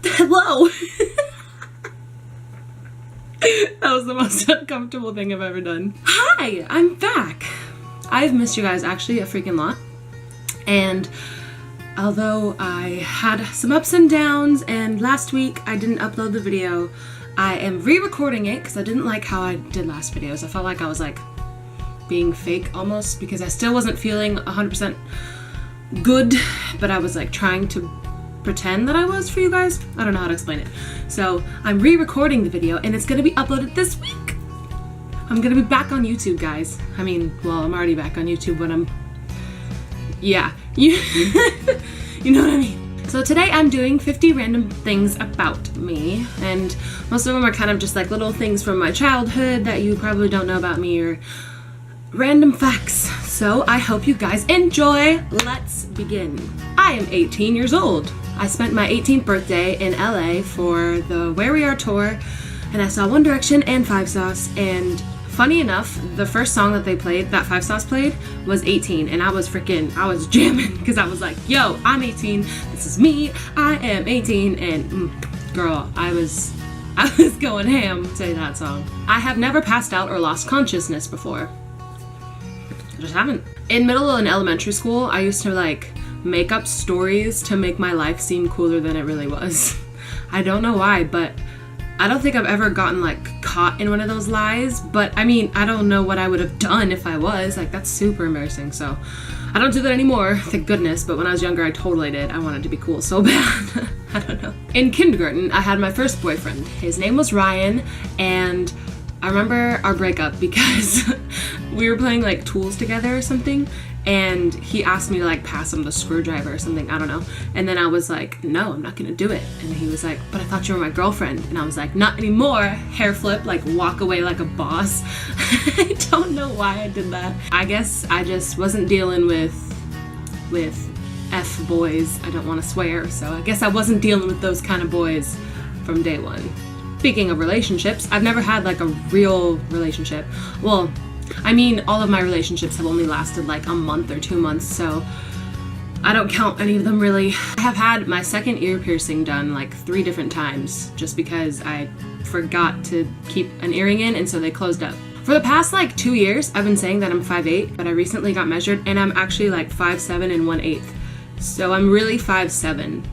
Hello! That was the most uncomfortable thing I've ever done. Hi, I'm back. I've missed you guys actually a freaking lot. And although I had some ups and downs and last week I didn't upload the video, I am re-recording it because I didn't like how I did last videos. I felt like I was like being fake almost because I still wasn't feeling 100% good, but I was like trying to pretend that I was for you guys. I don't know how to explain it. So I'm re-recording the video and it's gonna be uploaded this week. I'm gonna be back on YouTube, guys. I mean, well, I'm already back on YouTube, but yeah, you know what I mean. So today I'm doing 50 random things about me, and most of them are kind of just like little things from my childhood that you probably don't know about me or random facts. So I hope you guys enjoy. Let's begin. I am 18 years old. I spent my 18th birthday in LA for the Where We Are tour, and I saw One Direction and Five Sauce, and funny enough, the first song that they played, that Five Sauce played, was 18, and I was jamming, because I was like, yo, I'm 18, this is me, I am 18, and girl, I was going ham to that song. I have never passed out or lost consciousness before. I just haven't. In middle and elementary school, I used to like make up stories to make my life seem cooler than it really was. I don't know why, but I don't think I've ever gotten like caught in one of those lies, but I mean, I don't know what I would have done if I was. Like, that's super embarrassing, so I don't do that anymore, thank goodness, but when I was younger I totally did. I wanted to be cool so bad. I don't know. In kindergarten, I had my first boyfriend. His name was Ryan, and I remember our breakup because we were playing like Tools together or something, and he asked me to like pass him the screwdriver or something, I don't know. And then I was like, no, I'm not gonna do it. And he was like, but I thought you were my girlfriend. And I was like, not anymore. Hair flip, like walk away like a boss. I don't know why I did that. I guess I just wasn't dealing with F boys. I don't want to swear, so I guess I wasn't dealing with those kind of boys from day one. Speaking of relationships, I've never had like a real relationship. Well, I mean, all of my relationships have only lasted like a month or 2 months, so I don't count any of them really. I have had my second ear piercing done like 3 different times just because I forgot to keep an earring in, and so they closed up. For the past like 2 years, I've been saying that I'm 5'8", but I recently got measured and I'm actually like 5'7" and 1/8". So I'm really 5'7".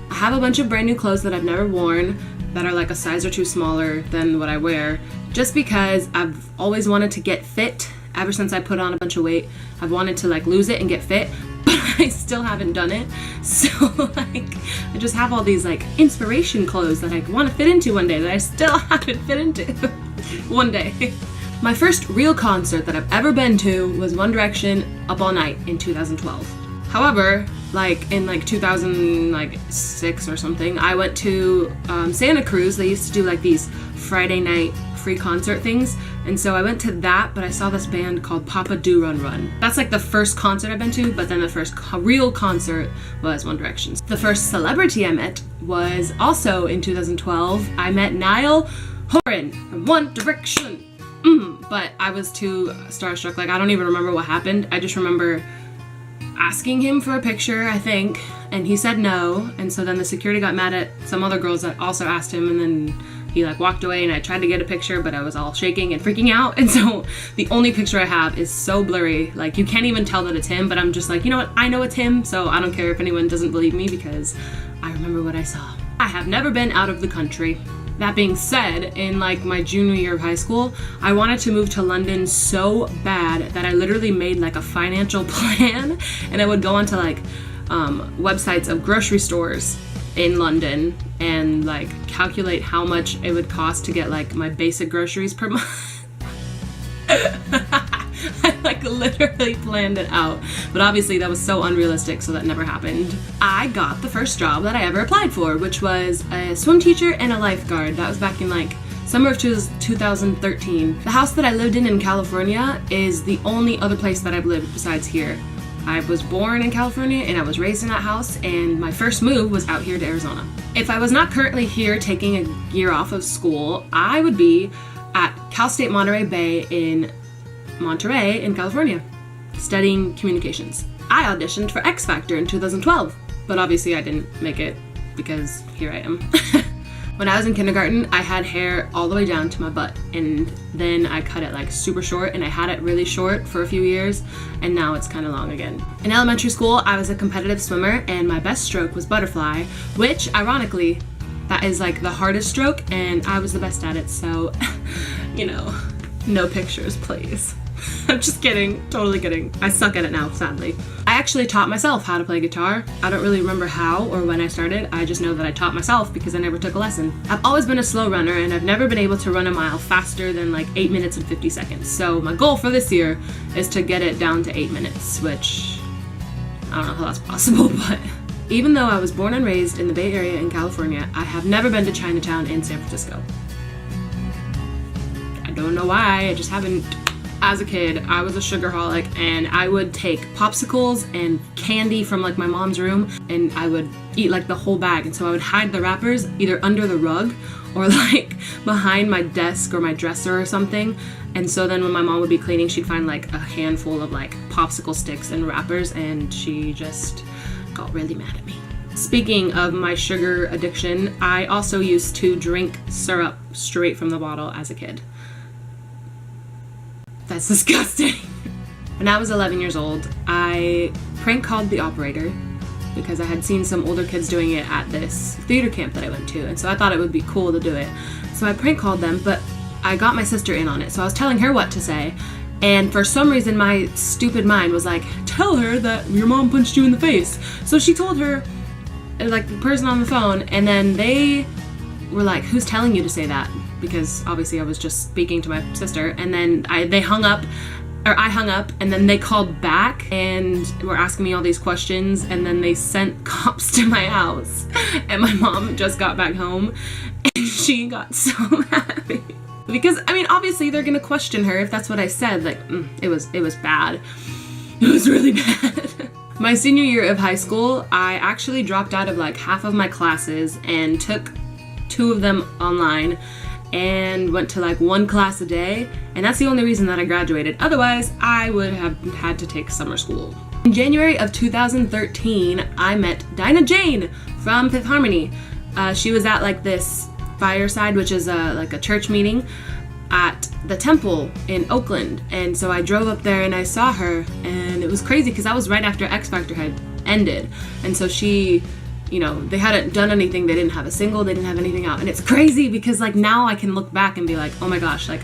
I have a bunch of brand new clothes that I've never worn that are like a size or 2 smaller than what I wear, just because I've always wanted to get fit. Ever since I put on a bunch of weight, I've wanted to like lose it and get fit, but I still haven't done it. So like, I just have all these like inspiration clothes that I want to fit into one day that I still haven't fit into one day. My first real concert that I've ever been to was One Direction Up All Night in 2012. However, like in like 2006 or something, I went to Santa Cruz. They used to do like these Friday night free concert things, and so I went to that, but I saw this band called Papa Do Run Run. That's like the first concert I've been to, but then the first real concert was One Direction. The first celebrity I met was also in 2012. I met Niall Horan from One Direction. But I was too starstruck. Like, I don't even remember what happened. I just remember asking him for a picture, I think, and he said no, and so then the security got mad at some other girls that also asked him, and then he like walked away, and I tried to get a picture, but I was all shaking and freaking out, and so the only picture I have is so blurry, like you can't even tell that it's him, but I'm just like, you know what, I know it's him, so I don't care if anyone doesn't believe me because I remember what I saw. I have never been out of the country. That being said, in like my junior year of high school, I wanted to move to London so bad that I literally made like a financial plan, and I would go onto like websites of grocery stores in London and like calculate how much it would cost to get like my basic groceries per month. I like literally planned it out, but obviously that was so unrealistic, so that never happened. I got the first job that I ever applied for, which was a swim teacher and a lifeguard. That was back in like summer of 2013. The house that I lived in California is the only other place that I've lived besides here. I was born in California and I was raised in that house, and my first move was out here to Arizona. If I was not currently here taking a year off of school, I would be at Cal State Monterey Bay in Monterey in California, studying communications. I auditioned for X Factor in 2012, but obviously I didn't make it. because here I am. When I was in kindergarten, I had hair all the way down to my butt, and then I cut it like super short, and I had it really short for a few years, and now it's kind of long again. In elementary school, I was a competitive swimmer, and my best stroke was butterfly, which ironically, that is like the hardest stroke, and I was the best at it, so, you know, no pictures, please. I'm just kidding, totally kidding. I suck at it now, sadly. I actually taught myself how to play guitar. I don't really remember how or when I started. I just know that I taught myself because I never took a lesson. I've always been a slow runner, and I've never been able to run a mile faster than like 8 minutes and 50 seconds. So my goal for this year is to get it down to 8 minutes, which I don't know how that's possible, but even though I was born and raised in the Bay Area in California, I have never been to Chinatown in San Francisco. I don't know why, I just haven't. As a kid, I was a sugarholic, and I would take popsicles and candy from like my mom's room, and I would eat like the whole bag. And so I would hide the wrappers either under the rug or like behind my desk or my dresser or something. And so then when my mom would be cleaning, she'd find like a handful of like popsicle sticks and wrappers, and she just got really mad at me. Speaking of my sugar addiction, I also used to drink syrup straight from the bottle as a kid. That's disgusting. When I was 11 years old, I prank called the operator because I had seen some older kids doing it at this theater camp that I went to, and so I thought it would be cool to do it. So I prank called them, but I got my sister in on it, so I was telling her what to say, and for some reason my stupid mind was like, tell her that your mom punched you in the face. So she told her, like, the person on the phone, and then they were like, who's telling you to say that? Because obviously I was just speaking to my sister, and then I hung up, and then they called back and were asking me all these questions, and then they sent cops to my house, and my mom just got back home, and she got so happy. Because, I mean, obviously they're gonna question her if that's what I said. Like, it was bad. It was really bad. My senior year of high school, I actually dropped out of like half of my classes and took 2 of them online, and went to like 1 class a day, and that's the only reason that I graduated. Otherwise, I would have had to take summer school. In January of 2013, I met Dinah Jane from Fifth Harmony. She was at like this fireside, which is like a church meeting at the temple in Oakland, and so I drove up there and I saw her, and it was crazy because that was right after X Factor had ended, and so she, you know, they hadn't done anything, they didn't have a single, they didn't have anything out, and it's crazy because like now I can look back and be like, oh my gosh, like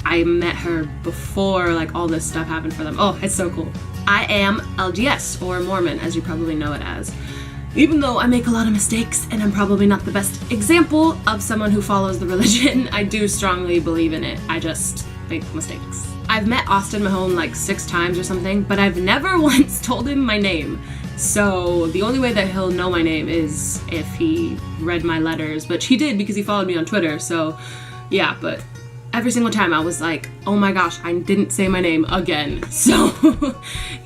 I met her before like all this stuff happened for them. Oh, it's so cool. I am LDS, or Mormon, as you probably know it as. Even though I make a lot of mistakes and I'm probably not the best example of someone who follows the religion, I do strongly believe in it. I just make mistakes. I've met Austin Mahone like 6 times or something, but I've never once told him my name. So the only way that he'll know my name is if he read my letters, which he did because he followed me on Twitter. So yeah, but every single time I was like, oh my gosh, I didn't say my name again. So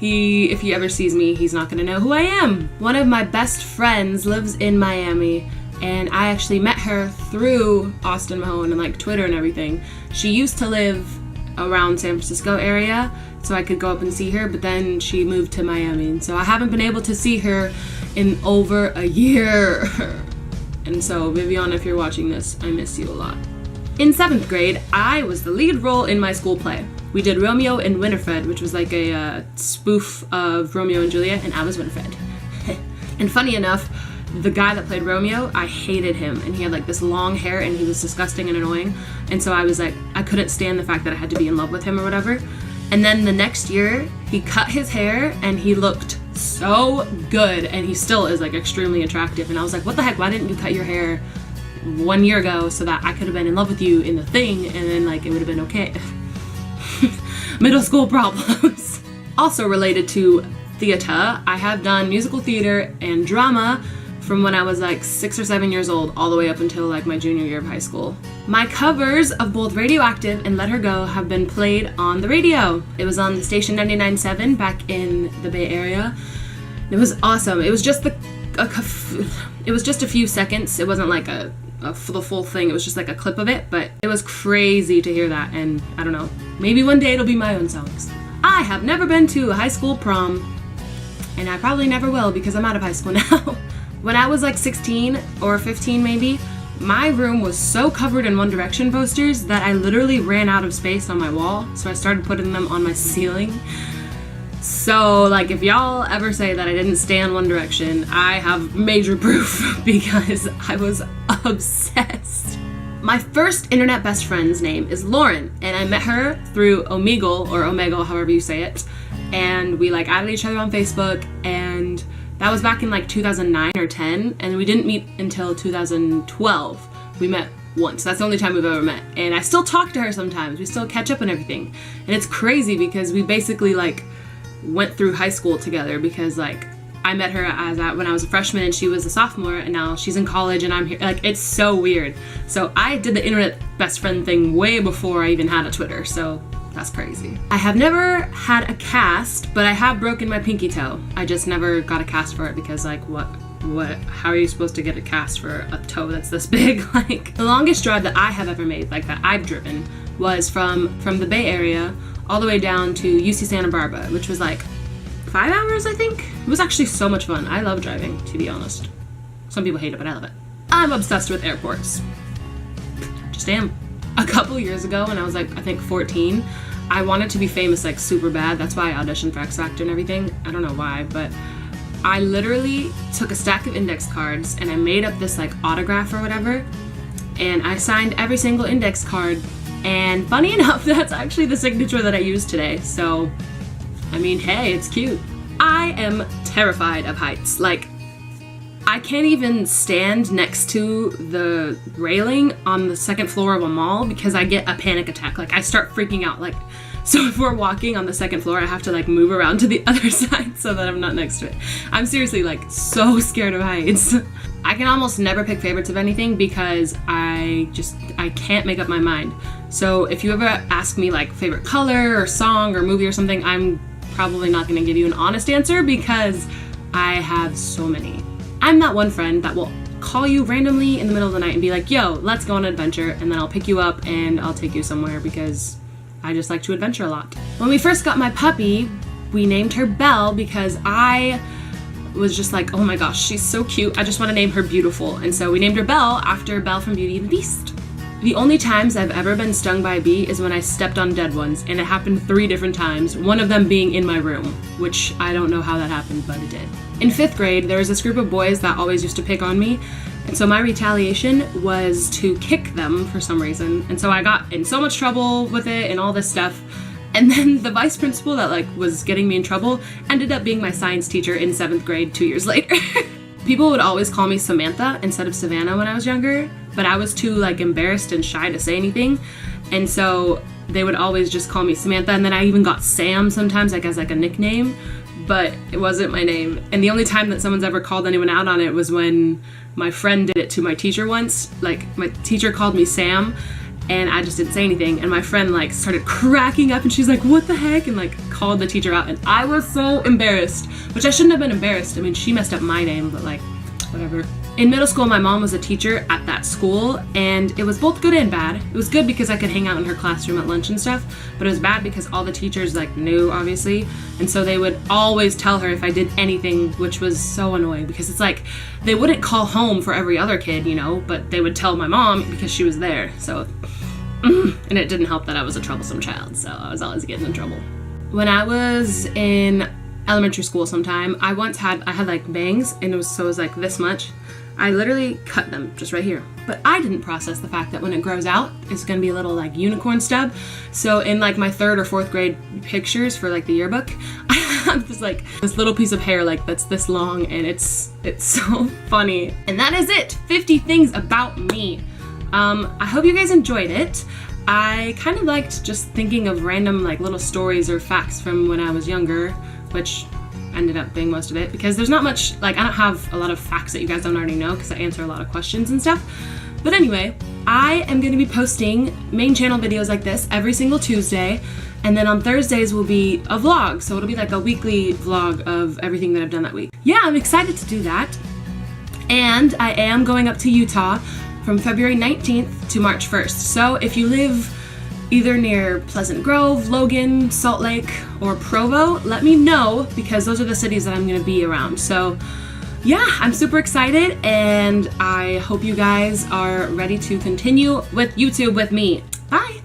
if he ever sees me, he's not gonna know who I am. One of my best friends lives in Miami, and I actually met her through Austin Mahone and like Twitter and everything. She used to live around San Francisco area, so I could go up and see her, but then she moved to Miami, and so I haven't been able to see her in over a year. And so Vivian, if you're watching this, I miss you a lot. In 7th grade, I was the lead role in my school play. We did Romeo and Winifred, which was like a spoof of Romeo and Juliet, and I was Winifred. And funny enough, the guy that played Romeo, I hated him, and he had like this long hair, and he was disgusting and annoying, and so I was like, I couldn't stand the fact that I had to be in love with him or whatever. And then the next year, he cut his hair, and he looked so good, and he still is like extremely attractive, and I was like, what the heck, why didn't you cut your hair 1 year ago so that I could have been in love with you in the thing, and then like it would have been okay. Middle school problems. Also related to theater, I have done musical theater and drama from when I was like 6 or 7 years old all the way up until like my junior year of high school. My covers of both Radioactive and Let Her Go have been played on the radio. It was on the station 99.7 back in the Bay Area. It was awesome. It was just a few seconds. It wasn't like the full thing. It was just like a clip of it, but it was crazy to hear that, and I don't know, maybe one day it'll be my own songs. I have never been to a high school prom, and I probably never will because I'm out of high school now. When I was like 16 or 15 maybe, my room was so covered in One Direction posters that I literally ran out of space on my wall, so I started putting them on my ceiling. So, like, if y'all ever say that I didn't stand One Direction, I have major proof because I was obsessed. My first internet best friend's name is Lauren, and I met her through Omegle, or Omegle, however you say it, and we like added each other on Facebook, and that was back in like 2009 or 10, and we didn't meet until 2012. We met once. That's the only time we've ever met, and I still talk to her sometimes. We still catch up and everything, and it's crazy because we basically like went through high school together, because like I met her when I was a freshman and she was a sophomore, and now she's in college and I'm here. Like, it's so weird. So I did the internet best friend thing way before I even had a Twitter, so that's crazy. I have never had a cast, but I have broken my pinky toe. I just never got a cast for it because like how are you supposed to get a cast for a toe that's this big? Like, the longest drive that I have ever made, like that I've driven, was from the Bay Area all the way down to UC Santa Barbara, which was like 5 hours, I think. It was actually so much fun. I love driving, to be honest. Some people hate it, but I love it. I'm obsessed with airports. Just am. A couple years ago, when I was like, I think 14, I wanted to be famous like super bad. That's why I auditioned for X Factor and everything. I don't know why, but I literally took a stack of index cards and I made up this like autograph or whatever, and I signed every single index card, and funny enough, that's actually the signature that I used today. So I mean, hey, it's cute. I am terrified of heights. Like, I can't even stand next to the railing on the second floor of a mall because I get a panic attack. Like, I start freaking out. Like, so if we're walking on the second floor, I have to like move around to the other side so that I'm not next to it. I'm seriously like so scared of heights. I can almost never pick favorites of anything because I can't make up my mind. So if you ever ask me like favorite color or song or movie or something, I'm probably not going to give you an honest answer because I have so many. I'm that one friend that will call you randomly in the middle of the night and be like, yo, let's go on an adventure, and then I'll pick you up and I'll take you somewhere because I just like to adventure a lot. When we first got my puppy, we named her Belle because I was just like, oh my gosh, she's so cute. I just want to name her Beautiful. And so we named her Belle after Belle from Beauty and the Beast. The only times I've ever been stung by a bee is when I stepped on dead ones, and it happened 3 different times, one of them being in my room, which I don't know how that happened, but it did. In 5th grade, there was this group of boys that always used to pick on me, and so my retaliation was to kick them for some reason, and so I got in so much trouble with it and all this stuff. And then the vice principal that like was getting me in trouble ended up being my science teacher in 7th grade 2 years later. People would always call me Samantha instead of Savanna when I was younger, but I was too like embarrassed and shy to say anything. And so they would always just call me Samantha, and then I even got Sam sometimes like as like a nickname, but it wasn't my name. And the only time that someone's ever called anyone out on it was when my friend did it to my teacher once. Like, my teacher called me Sam, and I just didn't say anything, and my friend like started cracking up and she's like, what the heck, and like called the teacher out, and I was so embarrassed, which I shouldn't have been embarrassed. I mean, she messed up my name, but like, whatever. In middle school, my mom was a teacher at that school, and it was both good and bad. It was good because I could hang out in her classroom at lunch and stuff, but it was bad because all the teachers like knew, obviously, and so they would always tell her if I did anything, which was so annoying because it's like they wouldn't call home for every other kid, you know, but they would tell my mom because she was there. So and it didn't help that I was a troublesome child, so I was always getting in trouble. When I was in elementary school sometime, I had like bangs, and it was like this much. I literally cut them just right here. But I didn't process the fact that when it grows out, it's gonna be a little like unicorn stub. So in like my 3rd or 4th grade pictures for like the yearbook, I have this little piece of hair like that's this long, and it's so funny. And that is it, 50 things about me. I hope you guys enjoyed it. I kind of liked just thinking of random like little stories or facts from when I was younger, which ended up being most of it because there's not much, like I don't have a lot of facts that you guys don't already know because I answer a lot of questions and stuff. But anyway, I am going to be posting main channel videos like this every single Tuesday, and then on Thursdays will be a vlog, so it'll be like a weekly vlog of everything that I've done that week. Yeah, I'm excited to do that. And I am going up to Utah from February 19th to March 1st. So if you live either near Pleasant Grove, Logan, Salt Lake, or Provo, let me know because those are the cities that I'm going to be around. So yeah, I'm super excited, and I hope you guys are ready to continue with YouTube with me. Bye!